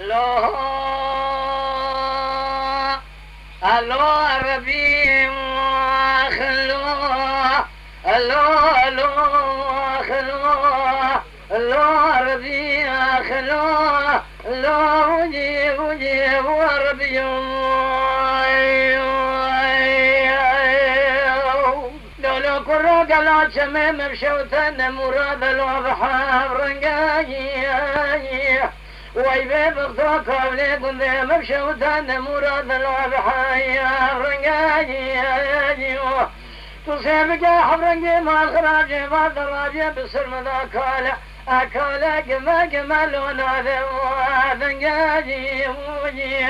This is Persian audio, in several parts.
الله الله ربي خلوه الله الله خلوه الله ربي خلوه الله وجيب وجيب وربي لولو كرو قلات شميم بشوتنا مراد الوضحى رنقاجي ويبي بغضوك وليكم ذي مبشوتان مراد الوضحايا رنقاجي تصيبك حبرنقي مع الخراجي ما دراجي بسر مذا أكالا قما قما لونا ذنقاجي وجي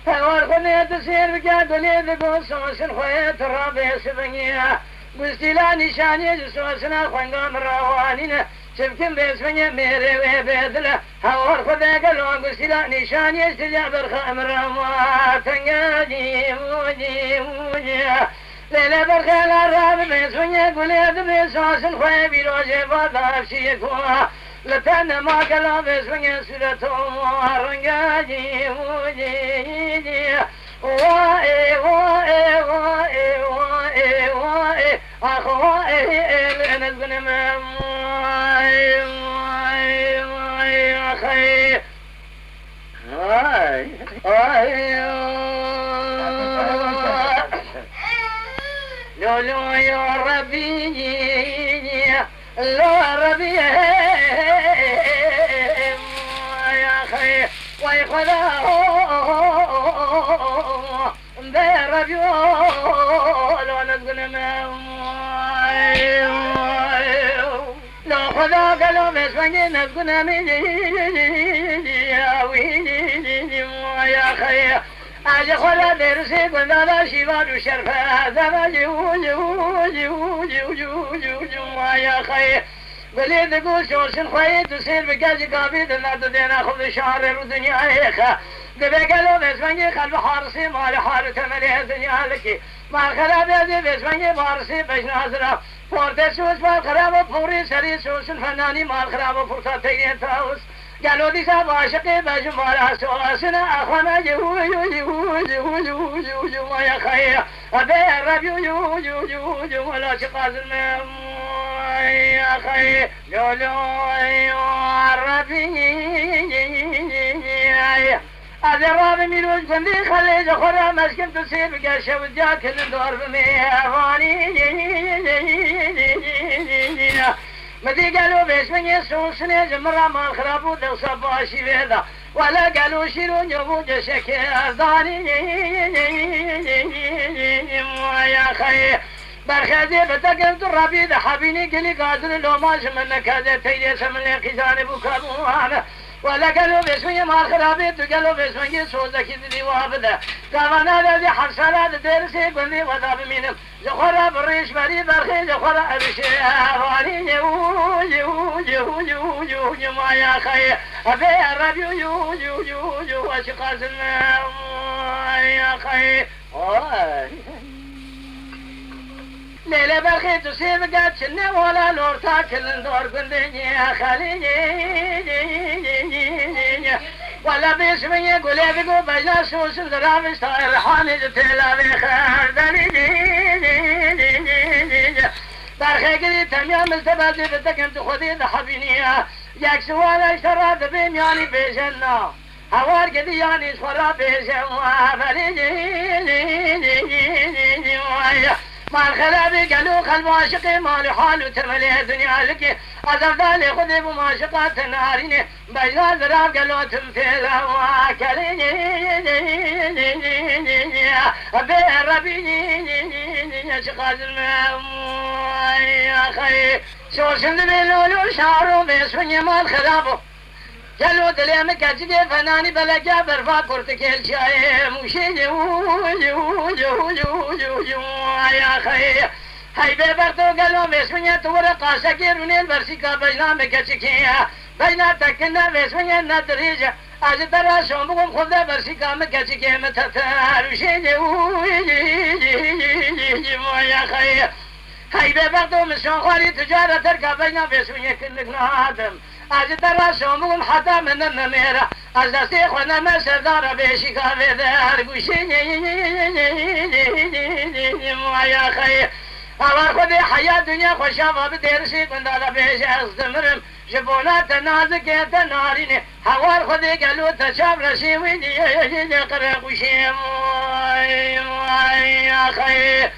والخذي تصير بك قولي ذقو سوس الخويت الرابي سبنيا قلتي لا نشاني جسوسنا خوانقام الروانين شبكن باسمني ميري وبيدله هور خذي قلوان قلتي لا نشاني استجاب الخامر ما تنقاجي موجي موجي ليلة برخيل الراب باسمني قولي بسوس الخوي بيروجي فضاف شيكوا لتانا ما قلوا باسمني سلتهم ورنقاجي موجي وائي وائي وائي وائي وائي أخوائي لأنا تقول ماي ماي ماي أخي واي واي لولو يا ربي لو ربي يا أخي واي خذاه بربيول ونقول لو خذا قالوا مسواني نقول يا خي أجي خلا درسي قلنا لا شباب شرفا زواجي يا خي قولي تقول شوشن خوي تصير بقاجي قابيد لا تدينا خذ شعر ودنيا هيخا دبي قالوا بسمني خلف حارسي مال حارة مليه دنيا لكي ما خراب يدي بسمني بارسي بش نازرة فورت سوس ما خراب فوري سري سوس الفناني ما خراب فرصة تيجي تراوس قالوا دي ساب عاشقي بجو مالا سواسنا أخوانا يو يا خير أبي ربي يو ولا شقاز يا خير يا ربي أذراب ميلوج بندي خلي جخورا مسكن تصير بقاشة وجاك الدور بميواني مدي قالوا باسمني سوسني جمرة ما الخرابو دو صباشي بيدا ولا قالوا شيرون يبو جشك أرضاني يا خي برخازي بتقلت الربيد حبيني قلي قادر لو ماش منك هذا تيدي سمني قزاني بكابوانا ولا قالوا باسمي ما الخرابيت قالوا باسمي سوزك ذي وابدا كمان الذي حصل درسي قلني وذاب منهم زخرة بريش بري برخي زخرة أبشي أهواني يو ما يا خي أبي الربي يو وشقاس يا خي ليلة برخي تصيب قد شنة ولا نور تاكل دور قندني يا خليني ولا باسمي قولي بقو بجنا سوس الدرام استغير حاني جتلا بخير برخي قدي تميام مستبادي بدك انت خذي دحبيني ياك سوالا اشترى دبيم يعني بيجنا هوار قدي يعني اسخرا بيجنا ما الخلابي قالوا خل معشقي مالي حال وتملي الدنيا لك أزفدالي خذي بمعشقات ناريني بجنا زراب قالوا تمثيل واكليني أبي ربي شقاز يا خي شوشن بلولو شعرو بيسوني مال خلابو قالوا دليم كجدي فناني بلقى برفا كورتكيل شاي مشي يا خي هاي ببرتو قالوا بسمني تورا قاسكي رونيل برسيكا بجنا مكتشكيا بجنا تكنا بسمني ندريجا أجدر شومكم خذ برسيكا مكتشكي متثار شي يا خي هاي ببرتو مشون خالي تجارة تركا بجنا بسمني كلك نادم أجدر شومكم حتى من النميرة از دستی خودم سردار بشی کافه در گوشی مایا خی هوا خود حیات دنیا خوشا و بدرسی کندالا بیش از دمرم جبولات نازکت نارینه هوا خود گلو تشاب رشی ویدی قره گوشی مایا خی